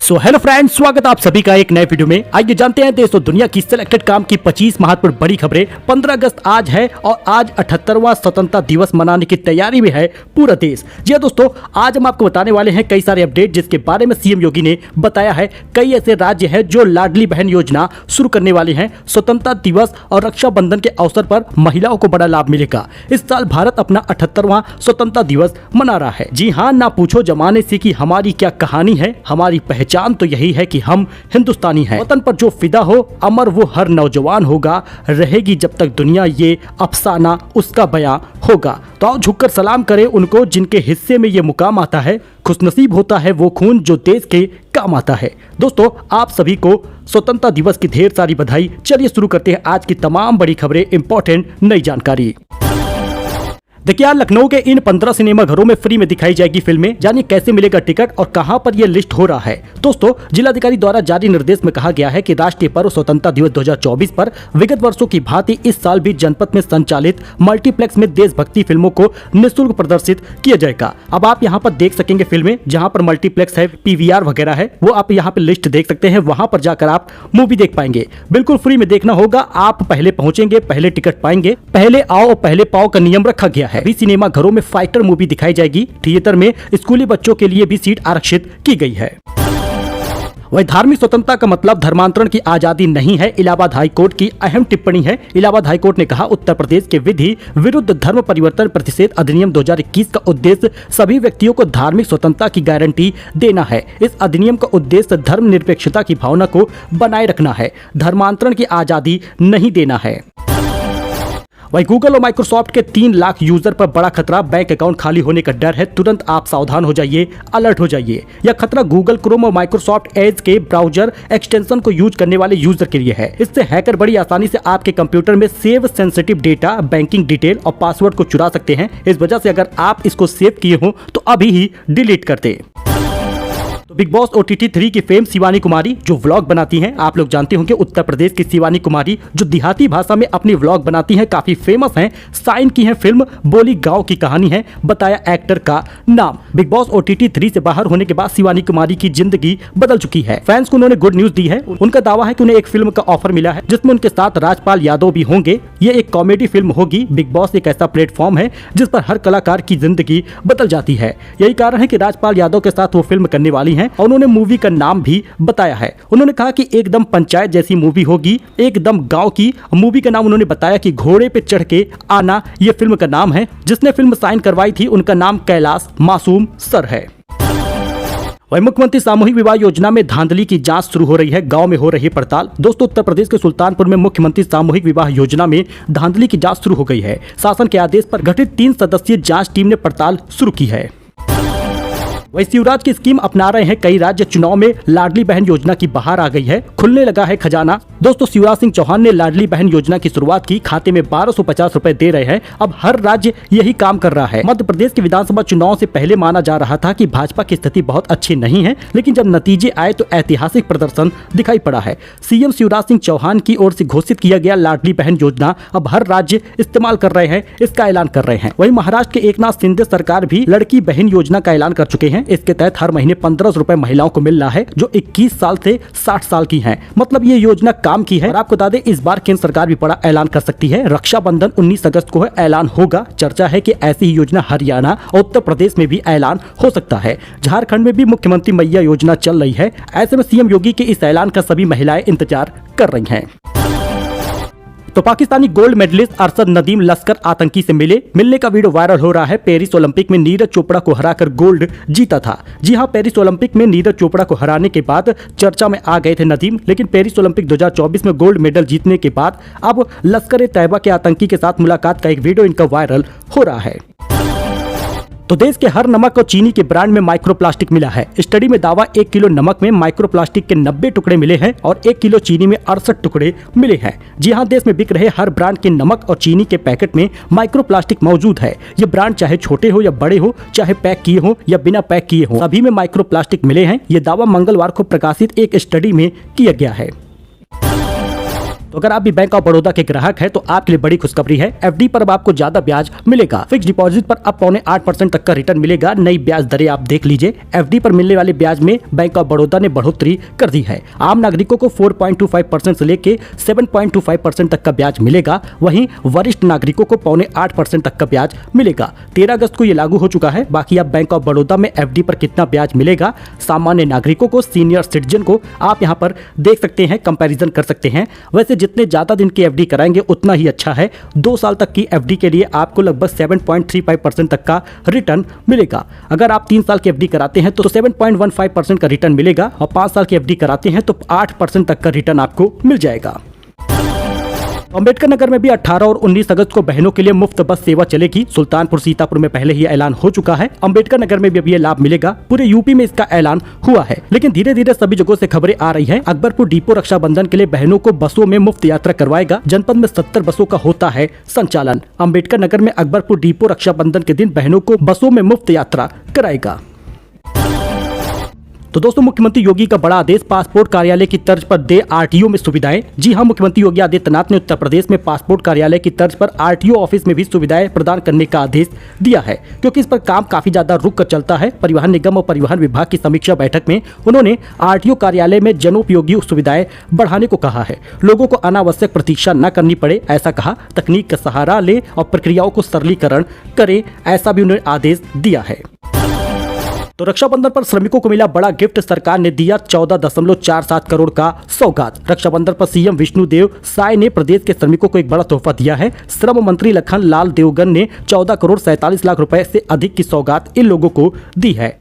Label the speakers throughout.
Speaker 1: So hello friends, स्वागत आप सभी का एक नए वीडियो में। आइए जानते हैं देश और दुनिया की सिलेक्टेड काम की 25 महत्वपूर्ण बड़ी खबरें। 15 अगस्त आज है और आज 78वां स्वतंत्रता दिवस मनाने की तैयारी में है पूरा देश। जी हाँ दोस्तों, आज हम आपको बताने वाले हैं कई सारे अपडेट जिसके बारे में सीएम योगी ने बताया है। कई ऐसे राज्य हैं जो लाडली बहन योजना शुरू करने वाले हैं। स्वतंत्रता दिवस और रक्षाबंधन के अवसर पर महिलाओं को बड़ा लाभ मिलेगा। इस साल भारत अपना 78वां स्वतंत्रता दिवस मना रहा है। जी हाँ, ना पूछो जमाने से कि हमारी क्या कहानी है, हमारी पहचान तो यही है कि हम हिंदुस्तानी हैं। वतन पर जो फिदा हो अमर वो हर नौजवान होगा, रहेगी जब तक दुनिया ये अफसाना उसका बयां होगा। तो आओ झुककर सलाम करें उनको जिनके हिस्से में ये मुकाम आता है। खुशनसीब होता है वो खून जो देश के काम आता है। दोस्तों, आप सभी को स्वतंत्रता दिवस की ढेर सारी बधाई। चलिए शुरू करते हैं आज की तमाम बड़ी खबरें, इंपॉर्टेंट नई जानकारी। देखिए, यार लखनऊ के इन 15 सिनेमा घरों में फ्री में दिखाई जाएगी फिल्में। जानिए कैसे मिलेगा टिकट और कहां पर यह लिस्ट हो रहा है। दोस्तों, जिलाधिकारी द्वारा जारी निर्देश में कहा गया है कि राष्ट्रीय पर्व स्वतंत्रता दिवस 2024 पर विगत वर्षों की भांति इस साल भी जनपद में संचालित मल्टीप्लेक्स में देशभक्ति फिल्मों को निःशुल्क प्रदर्शित किया जाएगा। अब आप यहां पर देख सकेंगे फिल्में, जहां पर मल्टीप्लेक्स है, पीवीआर वगैरह है, वो आप यहाँ पे लिस्ट देख सकते हैं। वहां पर जाकर आप मूवी देख पाएंगे। बिल्कुल फ्री में देखना होगा। आप पहले पहुंचेंगे, पहले टिकट पाएंगे। पहले आओ पहले पाओ का नियम रखा गया है। भी सिनेमा घरों में फाइटर मूवी दिखाई जाएगी। थिएटर में स्कूली बच्चों के लिए भी सीट आरक्षित की गई है। वही धार्मिक स्वतंत्रता का मतलब धर्मांतरण की आजादी नहीं है। इलाहाबाद हाईकोर्ट की अहम टिप्पणी है। इलाहाबाद हाईकोर्ट ने कहा, उत्तर प्रदेश के विधि विरुद्ध धर्म परिवर्तन प्रतिषेध अधिनियम 2021 का उद्देश्य सभी व्यक्तियों को धार्मिक स्वतंत्रता की गारंटी देना है। इस अधिनियम का उद्देश्य धर्मनिरपेक्षता की भावना को बनाए रखना है, धर्मांतरण की आजादी नहीं देना है। वही गूगल और माइक्रोसॉफ्ट के 3 लाख यूजर पर बड़ा खतरा। बैंक अकाउंट खाली होने का डर है। तुरंत आप सावधान हो जाइए, अलर्ट हो जाइए। यह खतरा गूगल क्रोम और माइक्रोसॉफ्ट एज के ब्राउजर एक्सटेंशन को यूज करने वाले यूजर के लिए है। इससे हैकर बड़ी आसानी से आपके कंप्यूटर में save sensitive data, banking detail और पासवर्ड को चुरा सकते हैं। इस वजह से अगर आप इसको सेव किए हो तो अभी ही डिलीट कर दें। तो बिग बॉस OTT 3 की फेम शिवानी कुमारी जो व्लॉग बनाती हैं, आप लोग जानते होंगे उत्तर प्रदेश की शिवानी कुमारी जो देहाती भाषा में अपनी व्लॉग बनाती हैं, काफी फेमस हैं। साइन की है फिल्म बोली गांव की कहानी है, बताया एक्टर का नाम। बिग बॉस OTT 3 से बाहर होने के बाद शिवानी कुमारी की जिंदगी बदल चुकी है। फैंस को उन्होंने गुड न्यूज दी है। उनका दावा है कि उन्हें एक फिल्म का ऑफर मिला है जिसमें उनके साथ राजपाल यादव भी होंगे। ये एक कॉमेडी फिल्म होगी। बिग बॉस एक ऐसा प्लेटफॉर्म है जिस पर हर कलाकार की जिंदगी बदल जाती है। यही कारण है कि राजपाल यादव के साथ वो फिल्म करने वाली है और उन्होंने मूवी का नाम भी बताया है। उन्होंने कहा कि एकदम पंचायत जैसी मूवी होगी, एकदम गांव की। मूवी का नाम उन्होंने बताया कि घोड़े पे चढ़ के आना, ये फिल्म का नाम है। जिसने फिल्म साइन करवाई थी उनका नाम कैलाश मासूम सर है। वही मुख्यमंत्री सामूहिक विवाह योजना में धांधली की जांच शुरू हो रही है। गांव में हो रही पड़ताल। दोस्तों, उत्तर प्रदेश के सुल्तानपुर में मुख्यमंत्री सामूहिक विवाह योजना में धांधली की जांच शुरू हो गई है। शासन के आदेश पर गठित 3 सदस्यीय जांच टीम ने पड़ताल शुरू की है। वही शिवराज की स्कीम अपना रहे हैं कई राज्य। चुनाव में लाडली बहन योजना की बहार आ गई है, खुलने लगा है खजाना। दोस्तों, शिवराज सिंह चौहान ने लाडली बहन योजना की शुरुआत की। खाते में 1250 रुपए दे रहे हैं। अब हर राज्य यही काम कर रहा है। मध्य प्रदेश के विधानसभा चुनाव से पहले माना जा रहा था कि भाजपा की स्थिति बहुत अच्छी नहीं है, लेकिन जब नतीजे आए तो ऐतिहासिक प्रदर्शन दिखाई पड़ा है। सीएम शिवराज सिंह चौहान की ओर से घोषित किया गया लाडली बहन योजना अब हर राज्य इस्तेमाल कर रहे हैं, इसका ऐलान कर रहे हैं। वही महाराष्ट्र के एकनाथ शिंदे सरकार भी लड़की बहन योजना का ऐलान कर चुके हैं। इसके तहत हर महीने 1500 रुपए महिलाओं को मिल रहा है जो 21 साल से 60 साल की हैं। मतलब ये योजना काम की है। और आपको बता दें, इस बार केंद्र सरकार भी बड़ा ऐलान कर सकती है। रक्षाबंधन 19 अगस्त को है, ऐलान होगा। चर्चा है कि ऐसी ही योजना हरियाणा और उत्तर प्रदेश में भी ऐलान हो सकता है। झारखंड में भी मुख्यमंत्री मैया योजना चल रही है। ऐसे में सीएम योगी के इस ऐलान का सभी महिलाएं इंतजार कर रही हैं। तो पाकिस्तानी गोल्ड मेडलिस्ट अरशद नदीम लश्कर आतंकी से मिलने का वीडियो वायरल हो रहा है। पेरिस ओलंपिक में नीरज चोपड़ा को हराकर गोल्ड जीता था। जी हां, पेरिस ओलंपिक में नीरज चोपड़ा को हराने के बाद चर्चा में आ गए थे नदीम, लेकिन पेरिस ओलंपिक 2024 में गोल्ड मेडल जीतने के बाद अब लश्कर ए तैयबा के आतंकी के साथ मुलाकात का एक वीडियो इनका वायरल हो रहा है। तो देश के हर नमक और चीनी के ब्रांड में माइक्रोप्लास्टिक मिला है। स्टडी में दावा 1 किलो नमक में माइक्रोप्लास्टिक के 90 टुकड़े मिले हैं और 1 किलो चीनी में 68 टुकड़े मिले हैं। जी हां, देश में बिक रहे हर ब्रांड के नमक और चीनी के पैकेट में माइक्रोप्लास्टिक मौजूद है। ये ब्रांड चाहे छोटे हो या बड़े हो, चाहे पैक किए हो या बिना पैक किए हो, सभी में माइक्रोप्लास्टिक मिले हैं। ये दावा मंगलवार को प्रकाशित एक स्टडी में किया गया है। तो अगर आप भी बैंक ऑफ बड़ौदा के ग्राहक हैं तो आपके लिए बड़ी खुशखबरी है। एफडी पर अब आपको ज्यादा ब्याज मिलेगा। फिक्स डिपॉजिट पर अब 0.8% तक का रिटर्न मिलेगा। नई ब्याज दरें आप देख लीजिए। एफडी पर मिलने वाले ब्याज में बैंक ऑफ बड़ौदा ने बढ़ोतरी कर दी है। आम नागरिकों को 4.25% से लेके 7.25% तक का ब्याज मिलेगा। वहीं वरिष्ठ नागरिकों को 0.8% तक का ब्याज मिलेगा। 13 अगस्त को ये लागू हो चुका है। बाकी अब बैंक ऑफ बड़ौदा में एफडी पर कितना ब्याज मिलेगा, सामान्य नागरिकों को, सीनियर सिटीजन को, आप यहाँ पर देख सकते हैं, कंपैरिजन कर सकते हैं। वैसे जितने ज्यादा दिन की एफडी कराएंगे उतना ही अच्छा है। 2 साल तक की एफडी के लिए आपको लगभग 7.35% तक का रिटर्न मिलेगा। अगर आप 3 साल की एफडी कराते हैं तो 7.15% का रिटर्न मिलेगा और 5 साल की एफडी कराते हैं तो 8% तक का रिटर्न आपको मिल जाएगा। अंबेडकर नगर में भी 18 और 19 अगस्त को बहनों के लिए मुफ्त बस सेवा चलेगी। सुल्तानपुर सीतापुर में पहले ही ऐलान हो चुका है। अंबेडकर नगर में भी अब ये लाभ मिलेगा। पूरे यूपी में इसका ऐलान हुआ है, लेकिन धीरे धीरे सभी जगहों से खबरें आ रही हैं। अकबरपुर डिपो रक्षाबंधन के लिए बहनों को बसों में मुफ्त यात्रा करवाएगा। जनपद में 70 बसों का होता है संचालन। अंबेडकर नगर में अकबरपुर डिपो रक्षाबंधन के दिन बहनों को बसों में मुफ्त यात्रा कराएगा। तो दोस्तों, मुख्यमंत्री योगी का बड़ा आदेश, पासपोर्ट कार्यालय की तर्ज पर दे आरटीओ में सुविधाएं। जी हां, मुख्यमंत्री योगी आदित्यनाथ ने उत्तर प्रदेश में पासपोर्ट कार्यालय की तर्ज पर आरटीओ ऑफिस में भी सुविधाएं प्रदान करने का आदेश दिया है, क्योंकि इस पर काम काफी ज्यादा रुक कर चलता है। परिवहन निगम और परिवहन विभाग की समीक्षा बैठक में उन्होंने आरटीओ कार्यालय में जनोपयोगी सुविधाएं बढ़ाने को कहा है। लोगों को अनावश्यक प्रतीक्षा न करनी पड़े, ऐसा कहा। तकनीक का सहारा ले और प्रक्रियाओं को सरलीकरण करें, ऐसा भी उन्होंने आदेश दिया है। तो रक्षाबंधन पर श्रमिकों को मिला बड़ा गिफ्ट। सरकार ने दिया 14.47 करोड़ का सौगात। रक्षाबंधन पर सीएम विष्णुदेव साय ने प्रदेश के श्रमिकों को एक बड़ा तोहफा दिया है। श्रम मंत्री लखन लाल देवगन ने 14 करोड़ 47 लाख रुपए से अधिक की सौगात इन लोगों को दी है।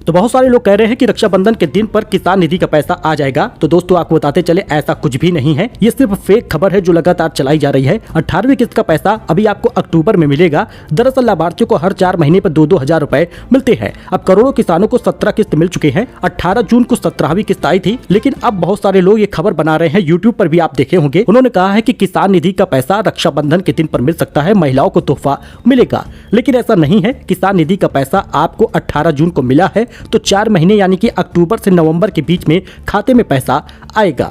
Speaker 1: तो बहुत सारे लोग कह रहे हैं कि रक्षाबंधन के दिन पर किसान निधि का पैसा आ जाएगा। तो दोस्तों, आपको बताते चले, ऐसा कुछ भी नहीं है। ये सिर्फ फेक खबर है जो लगातार चलाई जा रही है। 18वीं किस्त का पैसा अभी आपको अक्टूबर में मिलेगा। दरअसल लाभार्थियों को हर 4 महीने पर 2-2 हजार रुपए मिलते हैं। अब करोड़ों किसानों को 17 किस्त मिल चुके हैं। 18 जून को 17वीं किस्त आई थी, लेकिन अब बहुत सारे लोग ये खबर बना रहे हैं। यूट्यूब पर भी आप देखे होंगे, उन्होंने कहा है कि किसान निधि का पैसा रक्षाबंधन के दिन पर मिल सकता है, महिलाओं को तोहफा मिलेगा। लेकिन ऐसा नहीं है। किसान निधि का पैसा आपको 18 जून को मिला है तो 4 महीने यानी कि अक्टूबर से नवंबर के बीच में खाते में पैसा आएगा।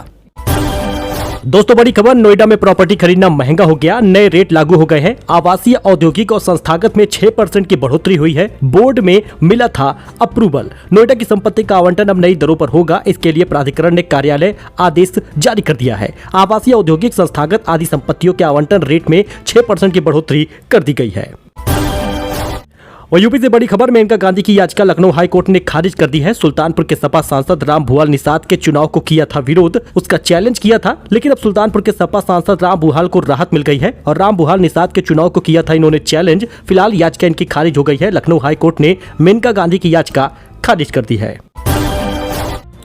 Speaker 1: दोस्तों, बड़ी खबर, नोएडा में प्रॉपर्टी खरीदना महंगा हो गया। नए रेट लागू हो गए हैं। आवासीय, औद्योगिक और संस्थागत में 6% की बढ़ोतरी हुई है। बोर्ड में मिला था अप्रूवल। नोएडा की संपत्ति का आवंटन अब नई दरों पर होगा। इसके लिए प्राधिकरण ने कार्यालय आदेश जारी कर दिया है। आवासीय, औद्योगिक, संस्थागत आदि संपत्तियों के आवंटन रेट में 6% की बढ़ोतरी कर दी गई है। और यूपी से बड़ी खबर, मेनका गांधी की याचिका लखनऊ हाई कोर्ट ने खारिज कर दी है। सुल्तानपुर के सपा सांसद राम भूआल निषाद के चुनाव को किया था विरोध, उसका चैलेंज किया था, लेकिन अब सुल्तानपुर के सपा सांसद राम भूआल को राहत मिल गई है और राम भूआल निषाद के चुनाव को किया था इन्होंने चैलेंज। फिलहाल याचिका इनकी खारिज हो गई है। लखनऊ हाई कोर्ट ने मेनका गांधी की याचिका खारिज कर दी है।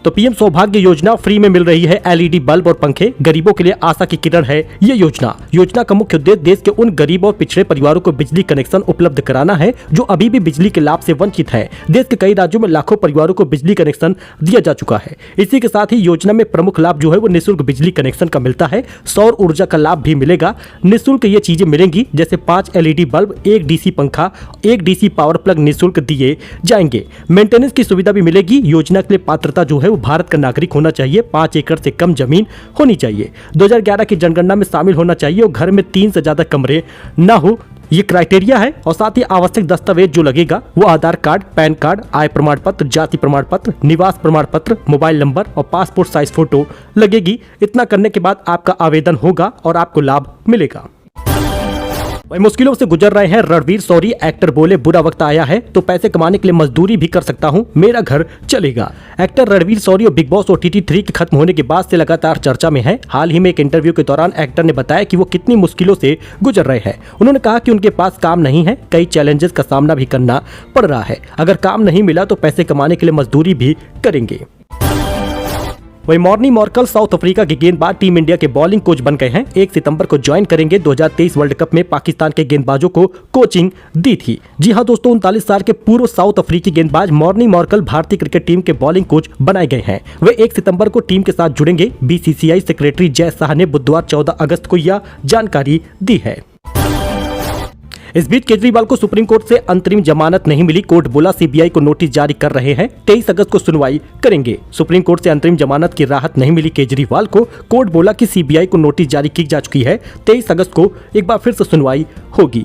Speaker 1: तो पीएम सौभाग्य योजना, फ्री में मिल रही है एलईडी बल्ब और पंखे। गरीबों के लिए आशा की किरण है ये योजना का मुख्य उद्देश्य देश के उन गरीब और पिछड़े परिवारों को बिजली कनेक्शन उपलब्ध कराना है जो अभी भी बिजली के लाभ से वंचित है। देश के कई राज्यों में लाखों परिवारों को बिजली कनेक्शन दिया जा चुका है। इसी के साथ ही योजना में प्रमुख लाभ जो है वो निःशुल्क बिजली कनेक्शन का मिलता है। सौर ऊर्जा का लाभ भी मिलेगा। निःशुल्क ये चीजें मिलेंगी, जैसे 5 एलईडी बल्ब, 1 डीसी पंखा, 1 डीसी पावर प्लग निःशुल्क दिए जाएंगे। मेंटेनेंस की सुविधा भी मिलेगी। योजना के लिए पात्रता जो है भारत का नागरिक होना चाहिए, 5 एकड़ से कम जमीन होनी चाहिए, 2011 की जनगणना में शामिल होना चाहिए और घर में 3 से ज्यादा कमरे ना हो, ये क्राइटेरिया है। और साथ ही आवश्यक दस्तावेज जो लगेगा वो आधार कार्ड, पैन कार्ड, आय प्रमाण पत्र, जाति प्रमाण पत्र, निवास प्रमाण पत्र, मोबाइल नंबर और पासपोर्ट साइज फोटो लगेगी। इतना करने के बाद आपका आवेदन होगा और आपको लाभ मिलेगा। मुश्किलों से गुजर रहे हैं रणवीर शौरी। एक्टर बोले, बुरा वक्त आया है तो पैसे कमाने के लिए मजदूरी भी कर सकता हूं, मेरा घर चलेगा। एक्टर रणवीर शौरी और बिग बॉस OTT 3 के खत्म होने के बाद से लगातार चर्चा में है। हाल ही में एक इंटरव्यू के दौरान एक्टर ने बताया कि वो कितनी मुश्किलों से गुजर रहे हैं। उन्होंने कहा कि उनके पास काम नहीं है, कई चैलेंजेस का सामना भी करना पड़ रहा है। अगर काम नहीं मिला तो पैसे कमाने के लिए मजदूरी भी करेंगे। वही मॉर्नी मॉर्कल साउथ अफ्रीका के गेंदबाज टीम इंडिया के बॉलिंग कोच बन गए हैं। 1 सितंबर को ज्वाइन करेंगे। 2023 वर्ल्ड कप में पाकिस्तान के गेंदबाजों को कोचिंग दी थी। जी हां दोस्तों, 39 साल के पूर्व साउथ अफ्रीकी गेंदबाज मॉर्नी मॉर्कल भारतीय क्रिकेट टीम के बॉलिंग कोच बनाए गए हैं। वे 1 सितंबर को टीम के साथ जुड़ेंगे। BCCI सेक्रेटरी जय शाह ने बुधवार 14 अगस्त को यह जानकारी दी है। इस बीच केजरीवाल को सुप्रीम कोर्ट से अंतरिम जमानत नहीं मिली। कोर्ट बोला सीबीआई को नोटिस जारी कर रहे हैं, 23 अगस्त को सुनवाई करेंगे। सुप्रीम कोर्ट से अंतरिम जमानत की राहत नहीं मिली केजरीवाल को। कोर्ट बोला कि सीबीआई को नोटिस जारी की जा चुकी है, 23 अगस्त को एक बार फिर से सुनवाई होगी।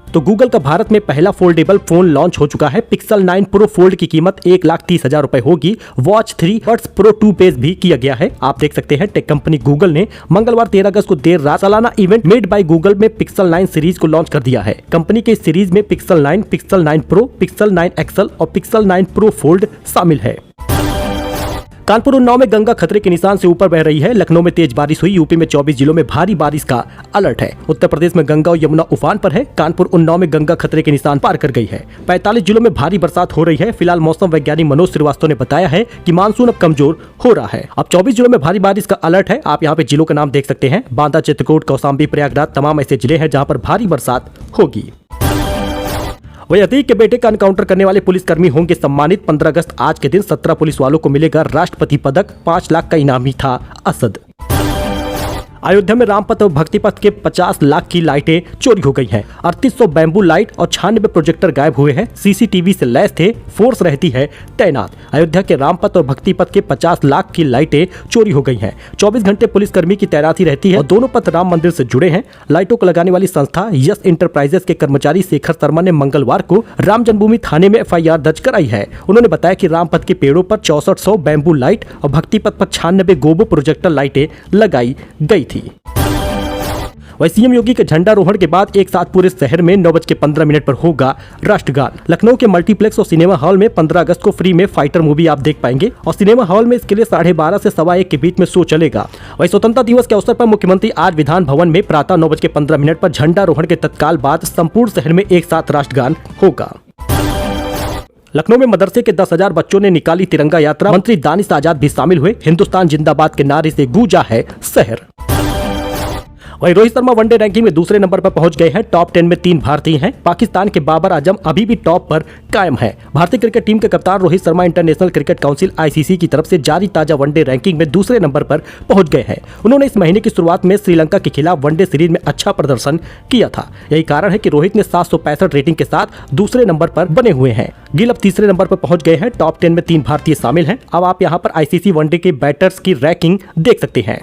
Speaker 1: तो गूगल का भारत में पहला फोल्डेबल फोन लॉन्च हो चुका है। पिक्सल 9 प्रो फोल्ड की कीमत 1,30,000 रुपए होगी। वॉच 3 बड्स प्रो 2 पेश भी किया गया है। आप देख सकते हैं टेक कंपनी गूगल ने मंगलवार 13 अगस्त को देर रात सालाना इवेंट मेड बाय गूगल में पिक्सल 9 सीरीज को लॉन्च कर दिया है। कंपनी के इस सीरीज में Pixel 9, Pixel 9 Pro, Pixel 9 XL और पिक्सल 9 प्रो फोल्ड शामिल है। कानपुर उन्नाव में गंगा खतरे के निशान से ऊपर बह रही है। लखनऊ में तेज बारिश हुई। यूपी में 24 जिलों में भारी बारिश का अलर्ट है। उत्तर प्रदेश में गंगा और यमुना उफान पर है। कानपुर उन्नाव में गंगा खतरे के निशान पार कर गई है। 45 जिलों में भारी बरसात हो रही है। फिलहाल मौसम वैज्ञानिक मनोज श्रीवास्तव ने बताया है कि मानसून अब कमजोर हो रहा है। अब 24 जिलों में भारी बारिश का अलर्ट है। आप यहाँ पे जिलों का नाम देख सकते हैं। बांदा, चित्रकूट, कौशाम्बी, प्रयागराज तमाम ऐसे जिले हैं जहाँ पर भारी बरसात होगी। वही अतीक के बेटे का एनकाउंटर करने वाले पुलिसकर्मी होंगे सम्मानित। 15 अगस्त आज के दिन 17 पुलिस वालों को मिलेगा राष्ट्रपति पदक। 5 लाख का इनामी था असद। अयोध्या में रामपथ और भक्ति पथ के 50 लाख की लाइटें चोरी हो गई हैं। 3800 बैम्बू लाइट और 96 प्रोजेक्टर गायब हुए हैं। सीसीटीवी से लैस थे, फोर्स रहती है तैनात। अयोध्या के रामपथ और भक्ति पथ के 50 लाख की लाइटें चोरी हो गई हैं। 24 घंटे पुलिसकर्मी की तैनाती रहती है और दोनों पथ राम मंदिर से जुड़े हैं। लाइटों को लगाने वाली संस्था यस इंटरप्राइजेस के कर्मचारी शेखर शर्मा ने मंगलवार को राम जन्मभूमि थाने में FIR दर्ज कराई है। उन्होंने बताया कि रामपथ के पेड़ों पर 6400 बैम्बू लाइट और भक्ति पथ पर 96 गोबो प्रोजेक्टर लाइटें लगाई गई थी। वही सीएम योगी के झंडारोहण के बाद एक साथ पूरे शहर में 9:15 पर होगा राष्ट्रगान। लखनऊ के मल्टीप्लेक्स और सिनेमा हॉल में 15 अगस्त को फ्री में फाइटर मूवी आप देख पाएंगे और सिनेमा हॉल में इसके लिए 12:30 से 1:15 के बीच में शो चलेगा। वही स्वतंत्रता दिवस के अवसर पर मुख्यमंत्री आज विधान भवन में प्रातः 9:15 पर झंडारोहण के तत्काल बाद संपूर्ण शहर में एक साथ राष्ट्रगान होगा। लखनऊ में मदरसे के 10,000 बच्चों ने निकाली तिरंगा यात्रा। मंत्री दानिश आजाद भी शामिल हुए। हिंदुस्तान जिंदाबाद के नारे से गूंजा है शहर। वही रोहित शर्मा वनडे रैंकिंग में दूसरे नंबर पर पहुंच गए हैं। टॉप 10 में 3 भारतीय हैं। पाकिस्तान के बाबर आजम अभी भी टॉप पर कायम है। भारतीय क्रिकेट टीम के कप्तान Rohit Sharma international cricket council ICC की तरफ से जारी ताजा वनडे रैंकिंग में दूसरे नंबर पर पहुंच गए हैं। उन्होंने इस महीने की शुरुआत में श्रीलंका के खिलाफ वनडे सीरीज में अच्छा प्रदर्शन किया था। यही कारण है कि रोहित ने 765 रेटिंग के साथ दूसरे नंबर पर बने हुए हैं। गिल अब तीसरे नंबर पर पहुंच गए हैं। टॉप 10 में 3 भारतीय शामिल हैं। अब आप यहाँ पर ICC वनडे के बैटर्स की रैंकिंग देख सकते हैं।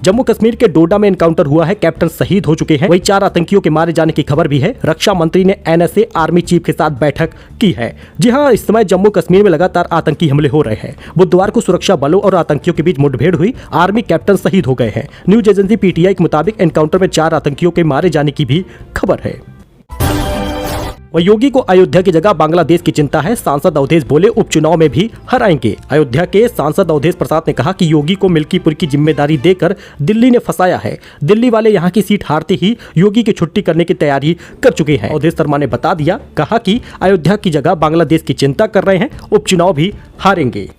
Speaker 1: जम्मू कश्मीर के डोडा में एनकाउंटर हुआ है। कैप्टन शहीद हो चुके हैं। वही 4 आतंकियों के मारे जाने की खबर भी है। रक्षा मंत्री ने NSA आर्मी चीफ के साथ बैठक की है। जी हां, इस समय जम्मू कश्मीर में लगातार आतंकी हमले हो रहे हैं। बुधवार को सुरक्षा बलों और आतंकियों के बीच मुठभेड़ हुई। आर्मी कैप्टन शहीद हो गए हैं। न्यूज एजेंसी PTI के मुताबिक एनकाउंटर में 4 आतंकियों के मारे जाने की भी खबर है। वह योगी को अयोध्या की जगह बांग्लादेश की चिंता है। सांसद अवधेश बोले उपचुनाव में भी हराएंगे। अयोध्या के सांसद अवधेश प्रसाद ने कहा कि योगी को मिल्कीपुर की जिम्मेदारी देकर दिल्ली ने फंसाया है। दिल्ली वाले यहां की सीट हारते ही योगी की छुट्टी करने की तैयारी कर चुके हैं। अवधेश शर्मा ने बता दिया, कहा कि अयोध्या की जगह बांग्लादेश की चिंता कर रहे हैं, उपचुनाव भी हारेंगे।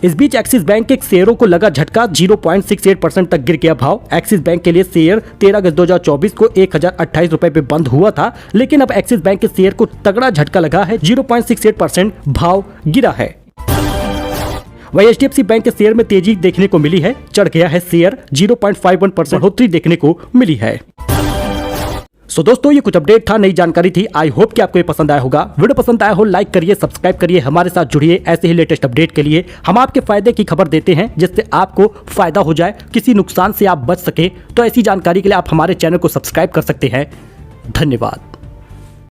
Speaker 1: इस बीच एक्सिस बैंक के शेयरों को लगा झटका। 0.68% तक गिर गया भाव। एक्सिस बैंक के लिए शेयर 13 अगस्त 2024 को 1028 रुपए पे बंद हुआ था, लेकिन अब एक्सिस बैंक के शेयर को तगड़ा झटका लगा है। 0.68% भाव गिरा है। वही HDFC बैंक के शेयर में तेजी देखने को मिली है, चढ़ गया है शेयर। 0.51% बढ़ोतरी देखने को मिली है। सो दोस्तों, ये कुछ अपडेट था, नई जानकारी थी। आई होप कि आपको ये पसंद आया होगा। वीडियो पसंद आया हो लाइक करिए, सब्सक्राइब करिए, हमारे साथ जुड़िए। ऐसे ही लेटेस्ट अपडेट के लिए हम आपके फायदे की खबर देते हैं, जिससे आपको फायदा हो जाए, किसी नुकसान से आप बच सके। तो ऐसी जानकारी के लिए आप हमारे चैनल को सब्सक्राइब कर सकते हैं। धन्यवाद।